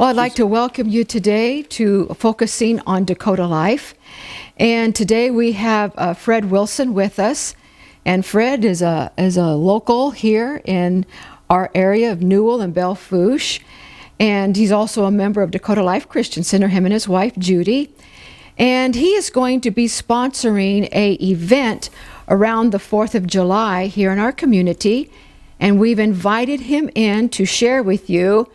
Well, I'd like to welcome you today to Focusing on Dakota Life. And today we have Fred Wilson with us. And Fred is a local here in our area of Newell and Belle Fourche. And he's also a member of Dakota Life Christian Center, him and his wife, Judy. And he is going to be sponsoring an event around the 4th of July here in our community. And we've invited him in to share with you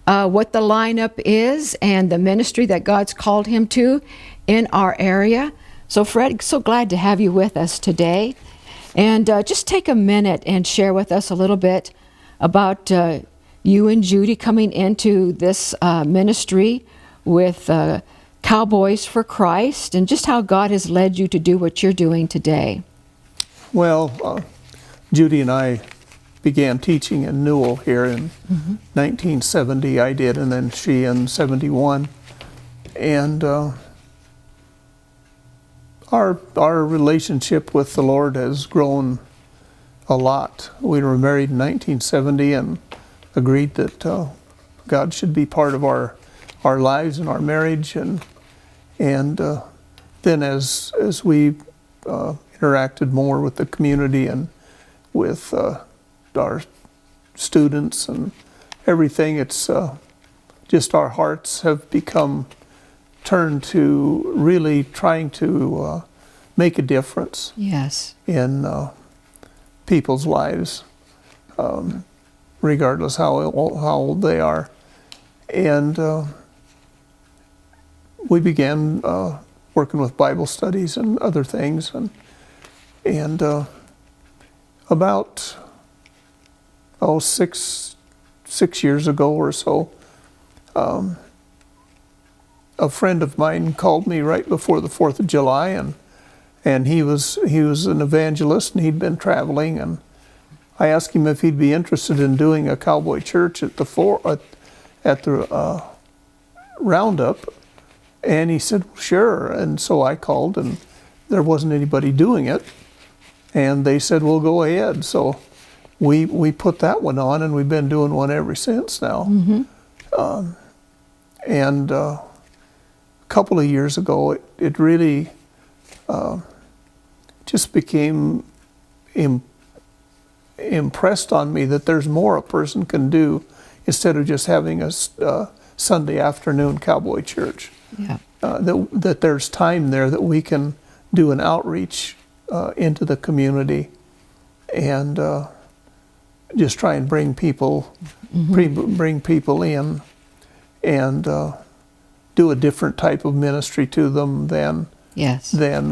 what the lineup is and the ministry that God's called him to in our area. So Fred, so glad to have you with us today. And just take a minute and share with us a little bit about you and Judy coming into this ministry with Cowboys For Christ, and just how God has led you to do what you're doing today. Well, Judy and I began teaching in Newell here in 1970. I did, and then she in 71. And our relationship with the Lord has grown a lot. We were married in 1970 and agreed that God should be part of our lives and our marriage. And then as we interacted more with the community and with our students and everything, it's just our hearts have become turned to really trying to make a difference. Yes. In people's lives, regardless how old they are. And we began working with Bible studies and other things, and about 6 years ago or so, a friend of mine called me right before the 4th of July, and he was an evangelist, and he'd been traveling, and I asked him if he'd be interested in doing a Cowboy Church at the roundup, and he said, sure. And so I called, and there wasn't anybody doing it, and they said, well, go ahead. So we put that one on, and we've been doing one ever since now. And a couple of years ago, it really just became impressed on me that there's more a person can do instead of just having a Sunday afternoon Cowboy Church. Yeah. That there's time there that we can do an outreach into the community and just try and bring people bring people in and do a different type of ministry to them than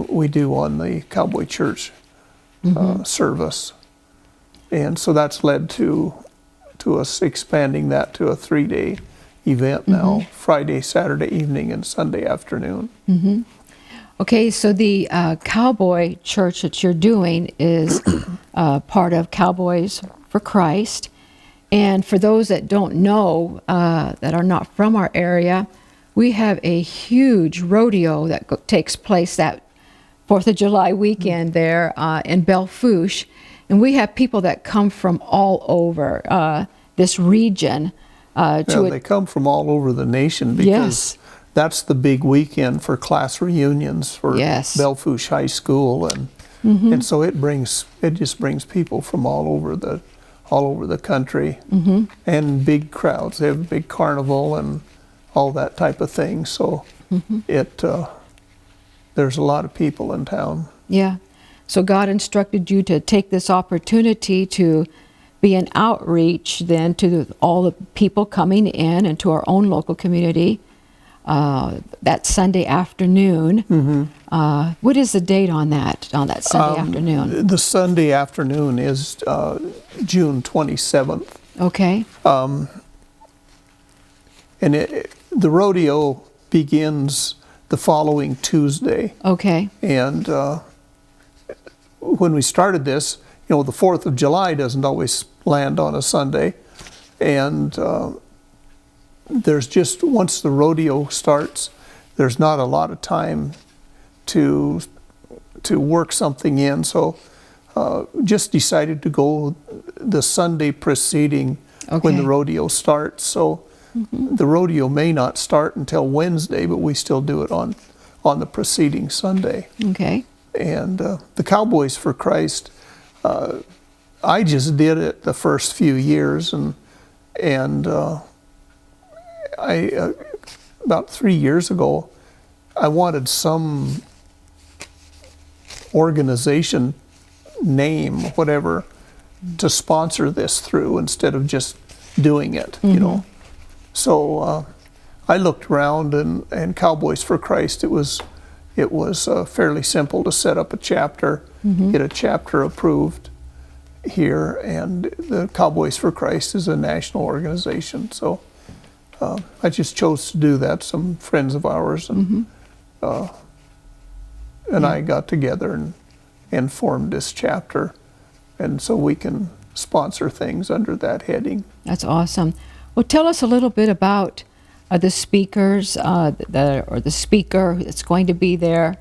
we do on the Cowboy Church service. And so that's led to us expanding that to a 3-day event now, Friday, Saturday evening, and Sunday afternoon. Okay, so the Cowboy Church that you're doing is part of Cowboys For Christ. And for those that don't know, that are not from our area, we have a huge rodeo that takes place that 4th of July weekend there in Belle Fourche. And we have people that come from all over this region. They come from all over the nation because that's the big weekend for class reunions for Belle Fourche High School, and so it just brings people from all over the country, and big crowds. They have a big carnival and all that type of thing. So there's a lot of people in town. Yeah. So God instructed you to take this opportunity to be an outreach then to all the people coming in and to our own local community that Sunday afternoon. What is the date on that Sunday afternoon? The Sunday afternoon is June 27th. Okay. And the rodeo begins the following Tuesday. Okay. And when we started this, the 4th of July doesn't always land on a Sunday. And there's just, once the rodeo starts, there's not a lot of time to work something in. So just decided to go the Sunday preceding when the rodeo starts. So the rodeo may not start until Wednesday, but we still do it on the preceding Sunday. Okay. And the Cowboys For Christ, I just did it the first few years, and I about 3 years ago, I wanted some organization name, whatever, to sponsor this through instead of just doing it, you know. So I looked around, and Cowboys For Christ, it was fairly simple to set up a chapter, get a chapter approved here, and the Cowboys For Christ is a national organization. So I just chose to do that. Some friends of ours and I got together and formed this chapter, and so we can sponsor things under that heading. That's awesome. Well, tell us a little bit about the speakers, or the speaker that's going to be there.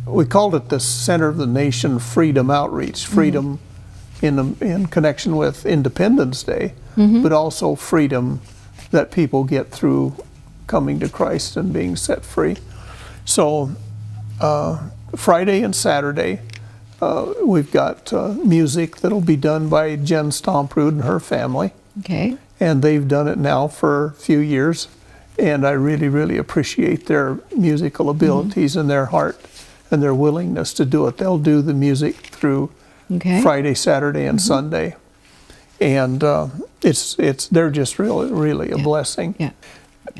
We called it the Center of the Nation Freedom Outreach. Freedom in connection with Independence Day, but also freedom that people get through coming to Christ and being set free. So Friday and Saturday, we've got music that'll be done by Jen Stomprud and her family. Okay. And they've done it now for a few years, and I really, really appreciate their musical abilities and their heart and their willingness to do it. They'll do the music through Friday, Saturday, and Sunday, and they're just really a blessing. Yeah.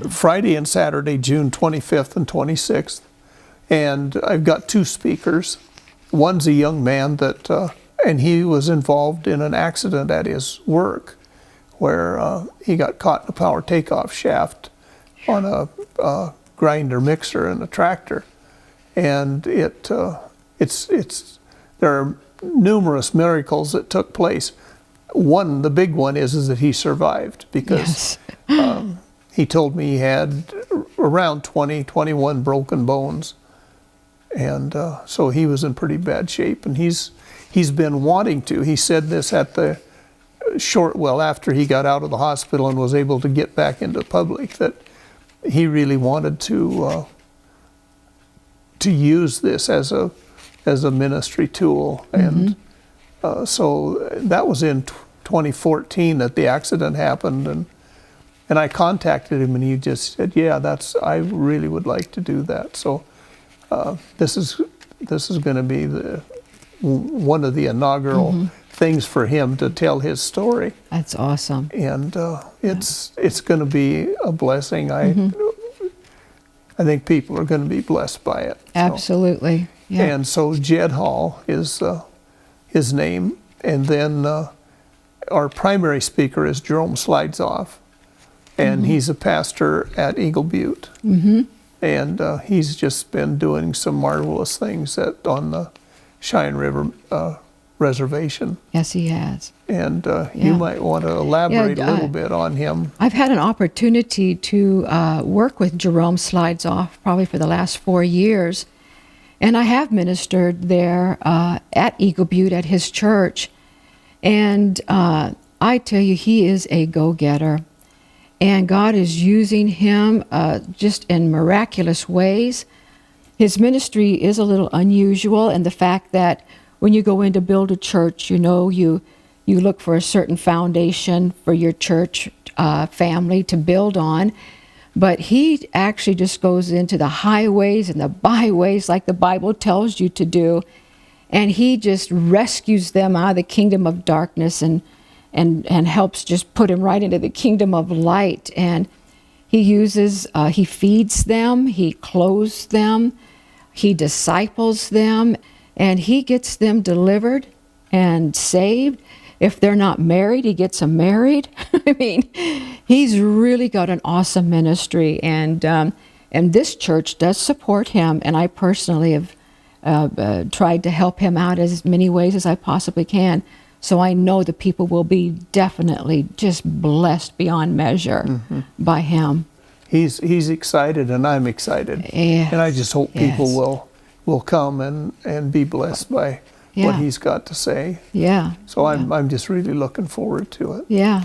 Friday and Saturday, June 25th and 26th, and I've got two speakers. One's a young man that, and he was involved in an accident at his work, where he got caught in a power takeoff shaft on a grinder mixer in a tractor, and there are numerous miracles that took place. The big one is that he survived, because he told me he had around 21 broken bones, and so he was in pretty bad shape, and he's been wanting to. He said this at the after he got out of the hospital and was able to get back into public, that he really wanted to use this as a ministry tool. And so that was in 2014 that the accident happened, and I contacted him, and he just said, I really would like to do that. So this is going to be one of the inaugural things for him to tell his story. That's awesome. And it's going to be a blessing. I think people are going to be blessed by it. Absolutely. Yeah. And so Jed Hall is his name, and then our primary speaker is Jerome Slidesoff, and he's a pastor at Eagle Butte. And he's just been doing some marvelous things on the Cheyenne River reservation. Yes, he has. And you might want to elaborate a little bit on him. I've had an opportunity to work with Jerome Slidesoff probably for the last 4 years, and I have ministered there at Eagle Butte at his church. And I tell you, he is a go-getter, and God is using him just in miraculous ways. His ministry is a little unusual in the fact that when you go in to build a church, you look for a certain foundation for your church family to build on. But he actually just goes into the highways and the byways like the Bible tells you to do, and he just rescues them out of the kingdom of darkness and helps just put them right into the kingdom of light. And he feeds them, he clothes them, he disciples them, and he gets them delivered and saved. If they're not married, he gets them married. I mean, he's really got an awesome ministry, and this church does support him, and I personally have tried to help him out as many ways as I possibly can. So I know the people will be definitely just blessed beyond measure by him. He's excited, and I'm excited. Yes. And I just hope people will come and be blessed by what he's got to say. Yeah. So I'm just really looking forward to it. Yeah.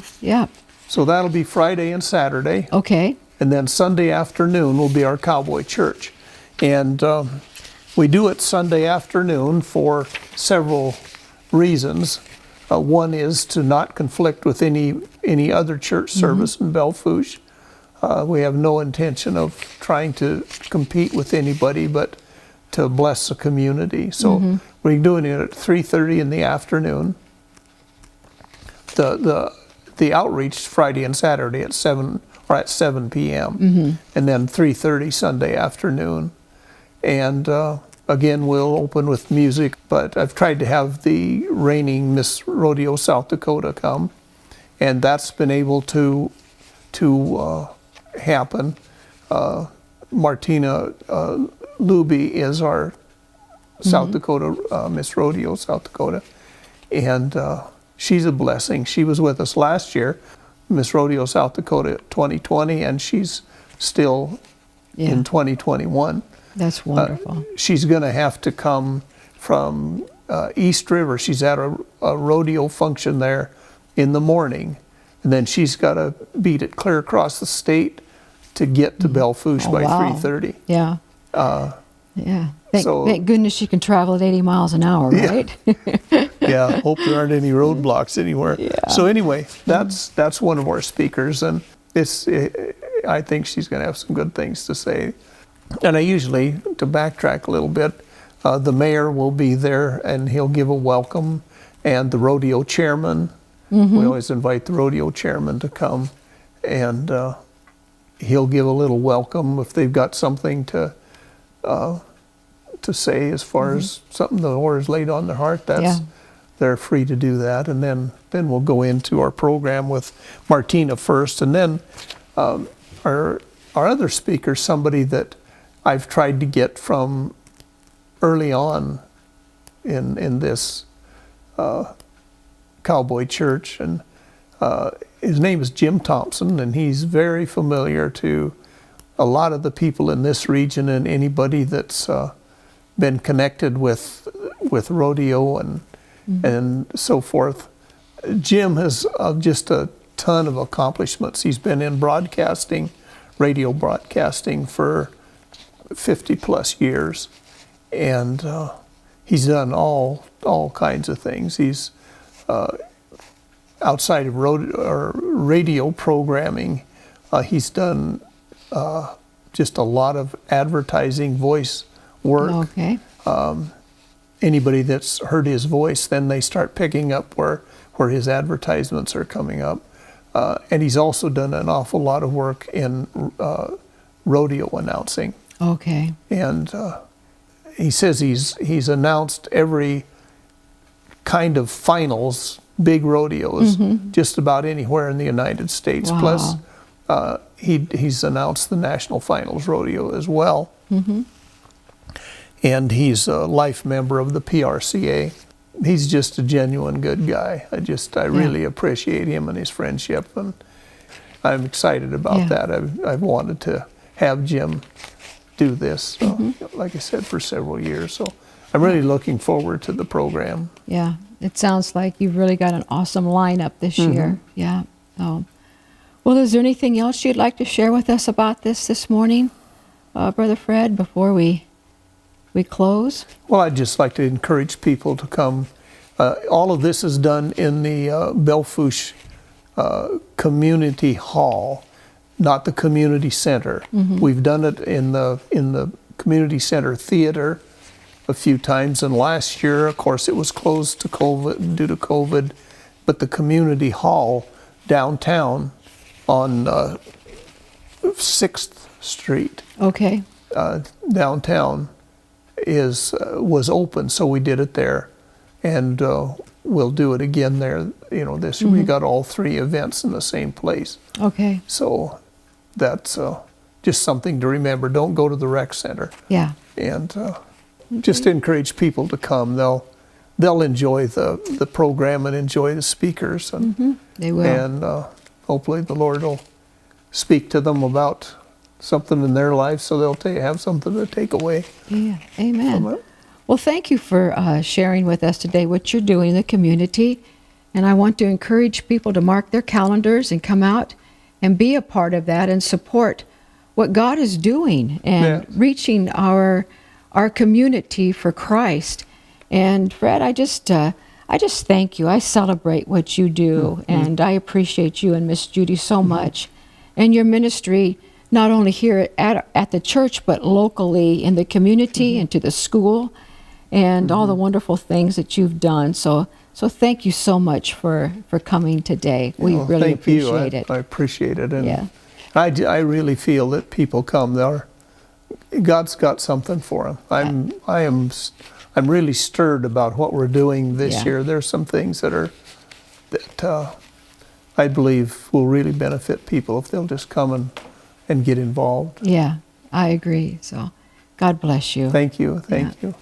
So that'll be Friday and Saturday. Okay. And then Sunday afternoon will be our Cowboy Church. And we do it Sunday afternoon for several reasons. One is to not conflict with any other church service in Belle Fourche. We have no intention of trying to compete with anybody, but to bless the community. So we're doing it at 3:30 in the afternoon. The outreach Friday and Saturday at 7 p.m. And then 3:30 Sunday afternoon. And again, we'll open with music, but I've tried to have the reigning Miss Rodeo South Dakota come, and that's been able to happen. Martina Luby is our South Dakota, Miss Rodeo South Dakota, and she's a blessing. She was with us last year, Miss Rodeo South Dakota 2020, and she's still in 2021. That's wonderful. She's going to have to come from East River. She's at a rodeo function there in the morning, and then she's got to beat it clear across the state to get to Belle Fourche by 3:30. Yeah. Yeah. Thank goodness she can travel at 80 miles an hour, right? Yeah. Hope there aren't any roadblocks anywhere. Yeah. So anyway, that's one of our speakers, and I think she's going to have some good things to say. And I usually, to backtrack a little bit, the mayor will be there and he'll give a welcome, and the rodeo chairman. We always invite the rodeo chairman to come, and he'll give a little welcome if they've got something to say as far as something the Lord has laid on their heart. They're free to do that. And then we'll go into our program with Martina first, and then our other speaker, somebody that I've tried to get from early on in this Cowboy Church, and his name is Jim Thompson, and he's very familiar to a lot of the people in this region and anybody that's been connected with rodeo and so forth. Jim has just a ton of accomplishments. He's been in broadcasting, radio broadcasting for 50 plus years, and he's done all kinds of things. He's outside of radio programming, he's done just a lot of advertising, voice work. Okay. Anybody that's heard his voice, then they start picking up where his advertisements are coming up. And he's also done an awful lot of work in rodeo announcing. Okay. And he says he's announced every kind of finals, big rodeos, just about anywhere in the United States. Wow. Plus, he's announced the National Finals Rodeo as well. And he's a life member of the PRCA. He's just a genuine good guy. I really appreciate him and his friendship, and I'm excited about that. I've wanted to have Jim do this, like I said, for several years. So I'm really looking forward to the program. Yeah, it sounds like you've really got an awesome lineup this year. Yeah. Oh. Well, is there anything else you'd like to share with us about this morning, Brother Fred, before we close? Well, I'd just like to encourage people to come. All of this is done in the Belle Fourche Community Hall, not the community center. We've done it in the community center theater a few times, and last year, of course, it was closed due to COVID, but the community hall downtown on 6th Street, downtown, was open, so we did it there, and we'll do it again there. This year we got all three events in the same place. Okay. So that's just something to remember. Don't go to the rec center. Yeah. And just encourage people to come. They'll enjoy the program and enjoy the speakers, and they will. And hopefully the Lord will speak to them about something in their life, so they'll have something to take away. Yeah, amen. Well, thank you for sharing with us today what you're doing in the community, And I want to encourage people to mark their calendars and come out and be a part of that and support what God is doing and reaching our community for Christ. And Fred, I just thank you. I celebrate what you do, and I appreciate you and Miss Judy so much, and your ministry, not only here at the church, but locally in the community and to the school, and all the wonderful things that you've done. So thank you so much for coming today. We really appreciate it. I appreciate it, and I really feel that people come there. God's got something for them. I'm really stirred about what we're doing this year. There's some things that I believe will really benefit people if they'll just come and get involved. Yeah, I agree. So God bless you. Thank you. Thank you.